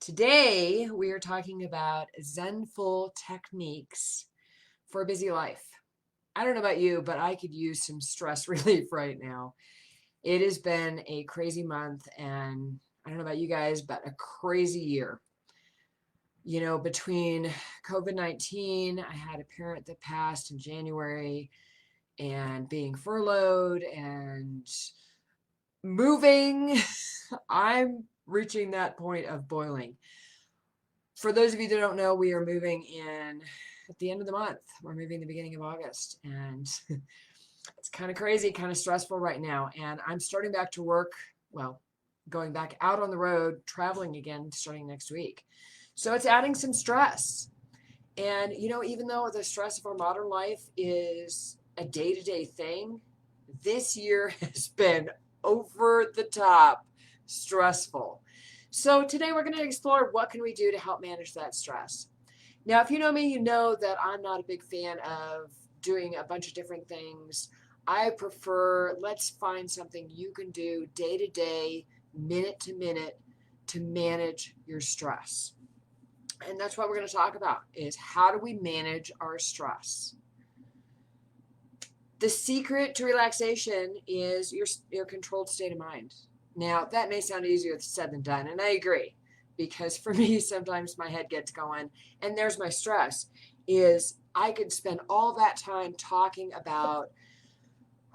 Today, we are talking about Zen-ful techniques for a busy life. I don't know about you, but I could use some stress relief right now. It has been a crazy month, and I don't know about you guys, but a crazy year. Between COVID-19, I had a parent that passed in January, and being furloughed and moving, I'm reaching that point of boiling. For those of you that don't know, we are moving in at the end of the month. We're moving the beginning of August, and it's kind of crazy, kind of stressful right now. And I'm starting back to work, well, going back out on the road, traveling again starting next week. So it's adding some stress. And, even though the stress of our modern life is a day-to-day thing, this year has been over the top stressful. So today we're going to explore what can we do to help manage that stress. Now, if you know me, you know that I'm not a big fan of doing a bunch of different things. I prefer, let's find something you can do day to day, minute to minute to manage your stress. And that's what we're going to talk about is how do we manage our stress? The secret to relaxation is your controlled state of mind. Now, that may sound easier said than done, and I agree, because for me, sometimes my head gets going, and there's my stress, is I could spend all that time talking about,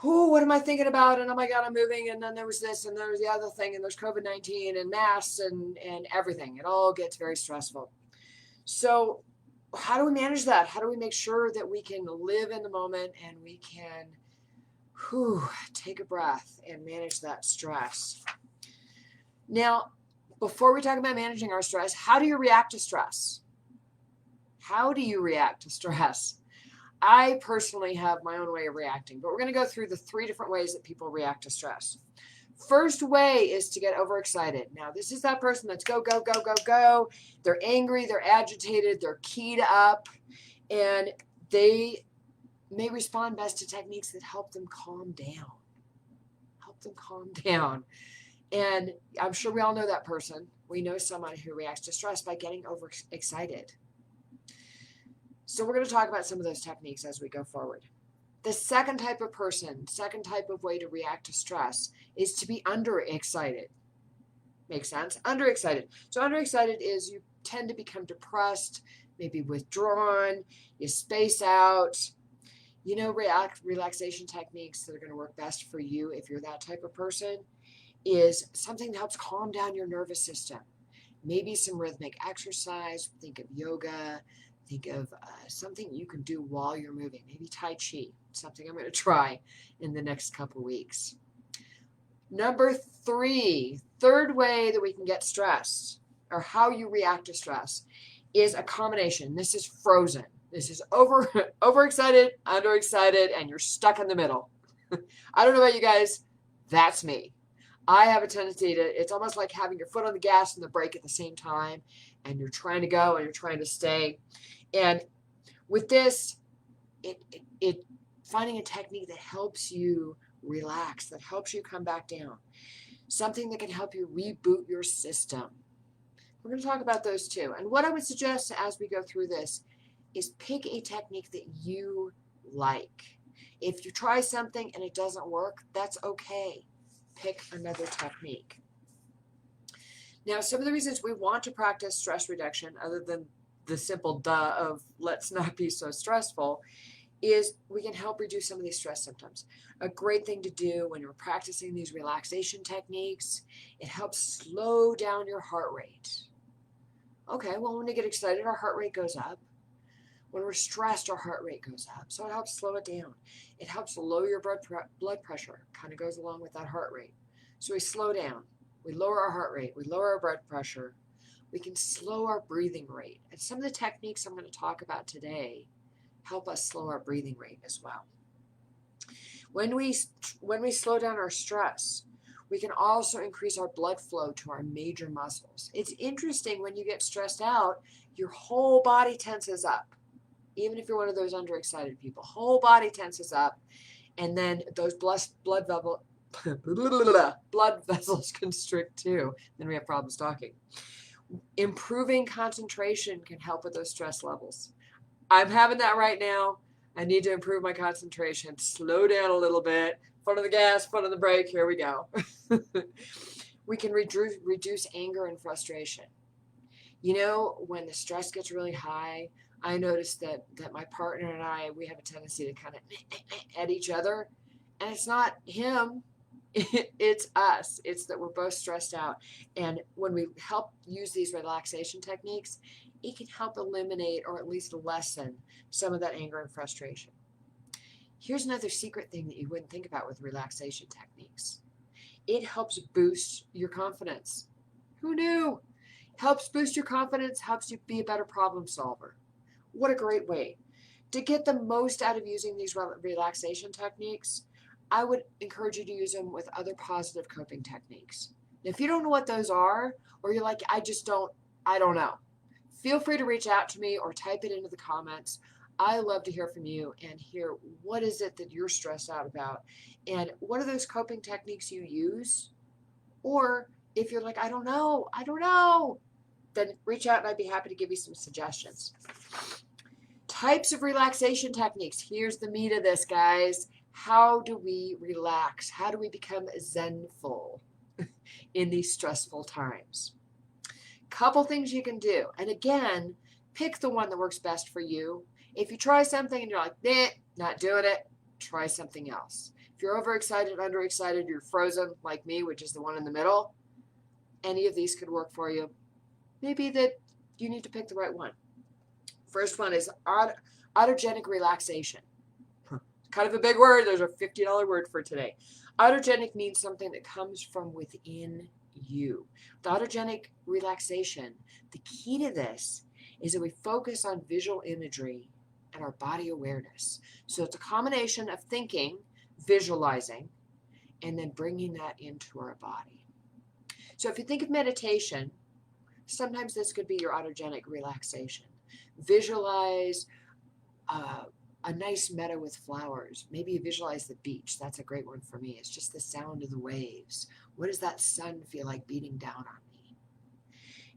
what am I thinking about, and oh my God, I'm moving, and then there was this, and there was the other thing, and there's COVID-19, and masks, and everything. It all gets very stressful. So how do we manage that? How do we make sure that we can live in the moment and we can take a breath and manage that stress? Now, before we talk about managing our stress, how do you react to stress? How do you react to stress? I personally have my own way of reacting, but we're going to go through the 3 different ways that people react to stress. First way is to get overexcited. Now, this is that person that's go, go, go, go, go. They're angry, they're agitated, they're keyed up, and they may respond best to techniques that help them calm down. Help them calm down. And I'm sure we all know that person. We know someone who reacts to stress by getting overexcited. So we're going to talk about some of those techniques as we go forward. The second type of person, second type of way to react to stress is to be underexcited. Makes sense? Underexcited. So underexcited is you tend to become depressed, maybe withdrawn, you space out. Relaxation techniques that are going to work best for you if you're that type of person is something that helps calm down your nervous system. Maybe some rhythmic exercise. Think of yoga. Think of something you can do while you're moving. Maybe Tai Chi, something I'm going to try in the next couple weeks. Number 3, third way that we can get stressed, or how you react to stress, is a combination. This is frozen. This is overexcited, underexcited, and you're stuck in the middle. I don't know about you guys. That's me. I have a tendency it's almost like having your foot on the gas and the brake at the same time, and you're trying to go and you're trying to stay. And with this, it finding a technique that helps you relax, that helps you come back down, something that can help you reboot your system. We're going to talk about those too. And what I would suggest as we go through this is pick a technique that you like. If you try something and it doesn't work, that's okay. Pick another technique. Now, some of the reasons we want to practice stress reduction, other than the simple duh of let's not be so stressful, is we can help reduce some of these stress symptoms. A great thing to do when you're practicing these relaxation techniques, it helps slow down your heart rate. Okay, well, when we get excited, our heart rate goes up. When we're stressed, our heart rate goes up. So it helps slow it down. It helps lower your blood pressure. Kind of goes along with that heart rate. So we slow down. We lower our heart rate. We lower our blood pressure. We can slow our breathing rate. And some of the techniques I'm going to talk about today help us slow our breathing rate as well. When we slow down our stress, we can also increase our blood flow to our major muscles. It's interesting when you get stressed out, your whole body tenses up. Even if you're one of those underexcited people, whole body tenses up, and then those blood vessels constrict too. Then we have problems talking. Improving concentration can help with those stress levels. I'm having that right now. I need to improve my concentration. Slow down a little bit. Foot on the gas, foot on the brake. Here we go. We can reduce anger and frustration. You know, when the stress gets really high, I notice that my partner and I, we have a tendency to kind of at each other, and it's not him, it's us. It's that we're both stressed out. And when we help use these relaxation techniques, it can help eliminate or at least lessen some of that anger and frustration. Here's another secret thing that you wouldn't think about with relaxation techniques. It helps boost your confidence. Who knew? Helps boost your confidence, helps you be a better problem solver. What a great way. To get the most out of using these relaxation techniques, I would encourage you to use them with other positive coping techniques. If you don't know what those are, or you're like, I don't know, feel free to reach out to me or type it into the comments. I love to hear from you and hear what is it that you're stressed out about, and what are those coping techniques you use? Or if you're like, I don't know, then reach out and I'd be happy to give you some suggestions. Types of relaxation techniques. Here's the meat of this, guys. How do we relax? How do we become zen-ful in these stressful times? Couple things you can do. And again, pick the one that works best for you. If you try something and you're like, not doing it, try something else. If you're overexcited, underexcited, you're frozen like me, which is the one in the middle, any of these could work for you. Maybe that you need to pick the right one. First one is autogenic relaxation. Kind of a big word. There's a $50 word for today. Autogenic means something that comes from within you. The autogenic relaxation, the key to this is that we focus on visual imagery and our body awareness. So it's a combination of thinking, visualizing, and then bringing that into our body. So if you think of meditation, sometimes this could be your autogenic relaxation. Visualize a nice meadow with flowers. Maybe you visualize the beach. That's a great one for me. It's just the sound of the waves. What does that sun feel like beating down on me?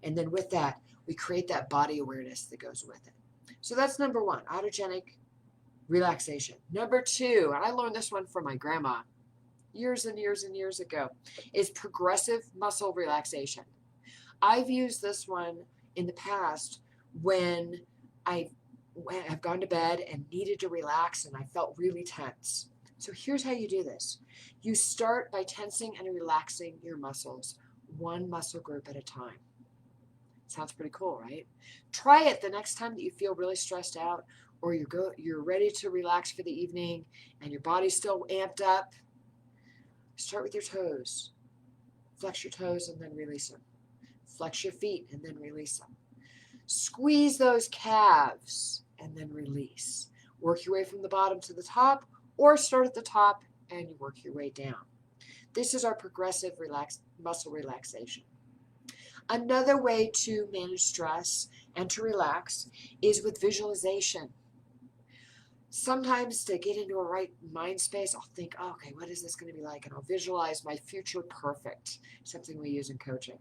And then with that, we create that body awareness that goes with it. So that's number one, autogenic relaxation. Number two, and I learned this one from my grandma years and years and years ago, is progressive muscle relaxation. I've used this one in the past when I have gone to bed and needed to relax and I felt really tense. So here's how you do this. You start by tensing and relaxing your muscles, one muscle group at a time. Sounds pretty cool, right? Try it the next time that you feel really stressed out, or you're ready to relax for the evening and your body's still amped up. Start with your toes. Flex your toes and then release them. Flex your feet and then release them. Squeeze those calves and then release. Work your way from the bottom to the top, or start at the top and you work your way down. This is our progressive muscle relaxation. Another way to manage stress and to relax is with visualization. Sometimes to get into a right mind space, I'll think, oh, okay, what is this going to be like? And I'll visualize my future perfect, something we use in coaching.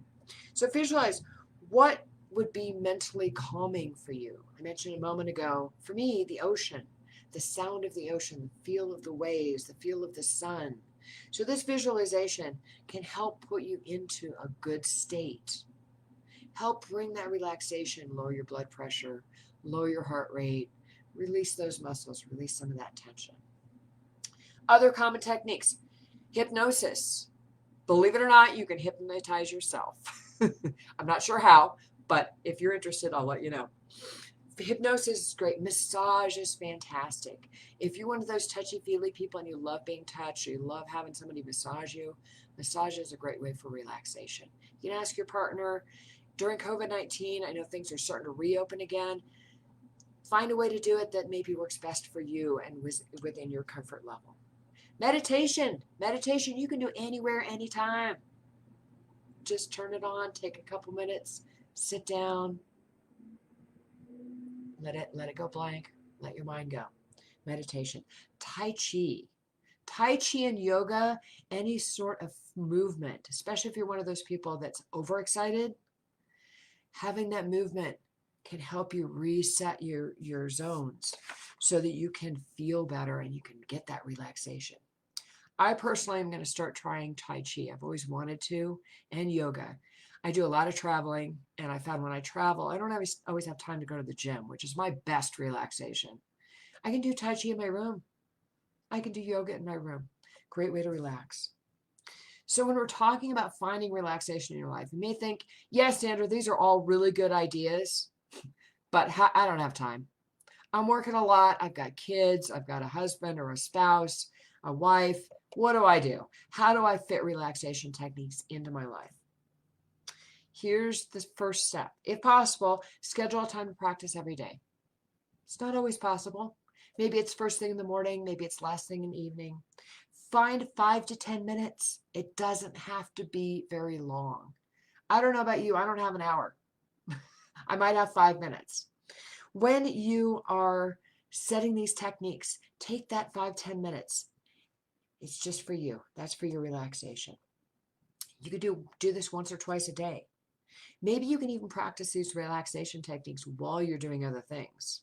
So visualize what would be mentally calming for you. I mentioned a moment ago, for me, the ocean, the sound of the ocean, the feel of the waves, the feel of the sun. So this visualization can help put you into a good state. Help bring that relaxation, lower your blood pressure, lower your heart rate, release those muscles, release some of that tension. Other common techniques, hypnosis. Believe it or not, you can hypnotize yourself. I'm not sure how, but if you're interested, I'll let you know. Hypnosis is great. Massage is fantastic. If you're one of those touchy-feely people and you love being touched, or you love having somebody massage you, massage is a great way for relaxation. You can ask your partner. During COVID-19, I know things are starting to reopen again. Find a way to do it that maybe works best for you and within your comfort level. Meditation. Meditation you can do anywhere, anytime. Just turn it on, take a couple minutes, sit down, let it go blank, let your mind go. Meditation. Tai Chi. Tai Chi and yoga, any sort of movement, especially if you're one of those people that's overexcited, Having that movement can help you reset your zones so that you can feel better and you can get that relaxation. I personally am going to start trying Tai Chi. I've always wanted to, and yoga. I do a lot of traveling, and I found when I travel, I don't always have time to go to the gym, which is my best relaxation. I can do Tai Chi in my room. I can do yoga in my room. Great way to relax. So when we're talking about finding relaxation in your life, you may think, yes, Sandra, these are all really good ideas, but I don't have time. I'm working a lot. I've got kids. I've got a husband or a spouse, a wife. What do? How do I fit relaxation techniques into my life? Here's the first step. If possible, schedule a time to practice every day. It's not always possible. Maybe it's first thing in the morning. Maybe it's last thing in the evening. Find 5 to 10 minutes. It doesn't have to be very long. I don't know about you. I don't have an hour. I might have 5 minutes. When you are setting these techniques, take that 5-10 minutes. It's just for you. That's for your relaxation. You could do this once or twice a day. Maybe you can even practice these relaxation techniques while you're doing other things.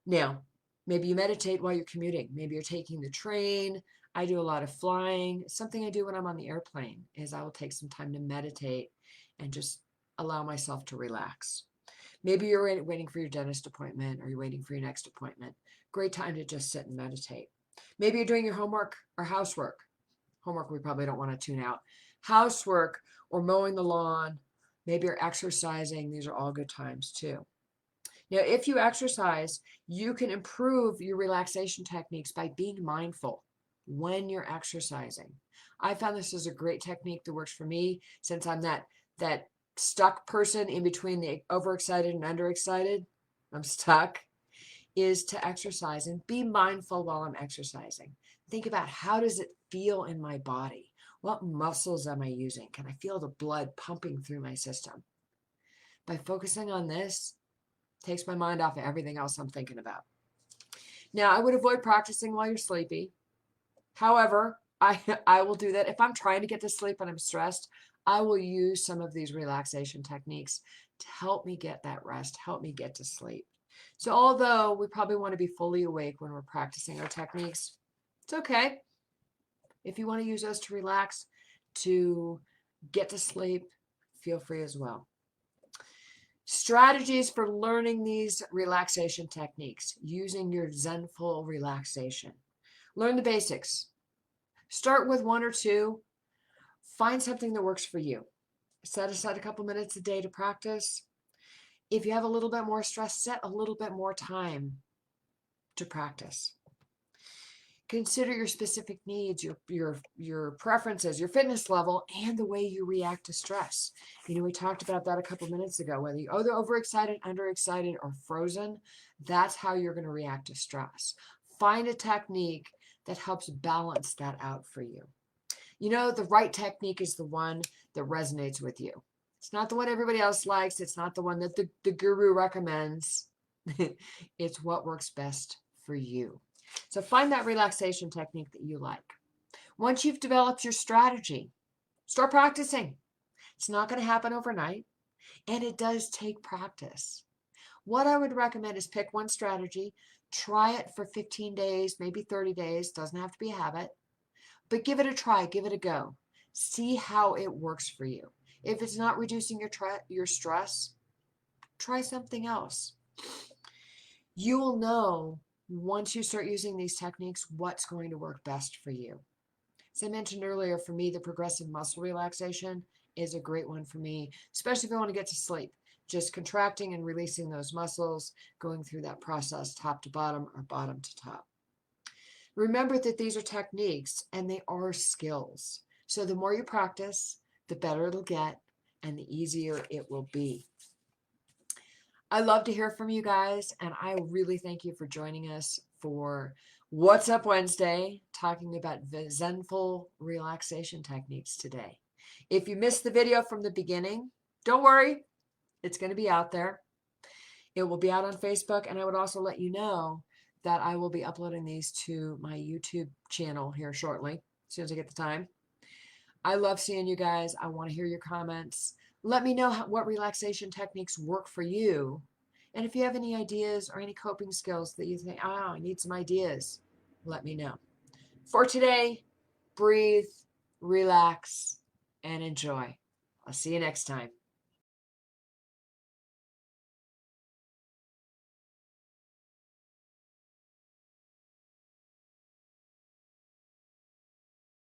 Now, maybe you meditate while you're commuting. Maybe you're taking the train. I do a lot of flying. Something I do when I'm on the airplane is I will take some time to meditate and just allow myself to relax. Maybe you're waiting for your dentist appointment or you're waiting for your next appointment. Great time to just sit and meditate. Maybe you're doing your homework or housework. Homework we probably don't want to tune out. Housework or mowing the lawn. Maybe you're exercising. These are all good times too. Now, if you exercise, you can improve your relaxation techniques by being mindful when you're exercising. I found this is a great technique that works for me since I'm that stuck person in between the overexcited and underexcited. I'm stuck, is to exercise and be mindful while I'm exercising. Think about how does it feel in my body? What muscles am I using? Can I feel the blood pumping through my system? By focusing on this, takes my mind off of everything else I'm thinking about. Now, I would avoid practicing while you're sleepy. However, I will do that. If I'm trying to get to sleep and I'm stressed, I will use some of these relaxation techniques to help me get that rest, help me get to sleep. So although we probably want to be fully awake when we're practicing our techniques, it's okay. If you want to use those to relax, to get to sleep, feel free as well. Strategies for learning these relaxation techniques using your Zen-ful relaxation. Learn the basics. Start with 1 or 2. Find something that works for you. Set aside a couple minutes a day to practice. If you have a little bit more stress, set a little bit more time to practice. Consider your specific needs, your preferences, your fitness level, and the way you react to stress. We talked about that a couple minutes ago. Whether you're overexcited, underexcited, or frozen, that's how you're going to react to stress. Find a technique that helps balance that out for you. The right technique is the one that resonates with you. It's not the one everybody else likes. It's not the one that the guru recommends. It's what works best for you. So find that relaxation technique that you like. Once you've developed your strategy, start practicing. It's not going to happen overnight, and it does take practice. What I would recommend is pick one strategy, try it for 15 days, maybe 30 days. Doesn't have to be a habit, but give it a try, give it a go. See how it works for you. If it's not reducing your stress, try something else. You will know once you start using these techniques what's going to work best for you. As I mentioned earlier, for me, the progressive muscle relaxation is a great one for me, especially if I want to get to sleep. Just contracting and releasing those muscles, going through that process top to bottom or bottom to top. Remember that these are techniques and they are skills. So the more you practice, the better it'll get and the easier it will be. I love to hear from you guys, and I really thank you for joining us for What's Up Wednesday, talking about Zen-ful relaxation techniques today. If you missed the video from the beginning, don't worry, it's going to be out there. It will be out on Facebook, and I would also let you know that I will be uploading these to my YouTube channel here shortly, as soon as I get the time. I love seeing you guys. I want to hear your comments. Let me know what relaxation techniques work for you. And if you have any ideas or any coping skills that you think, oh, I need some ideas, let me know. For today, breathe, relax, and enjoy. I'll see you next time.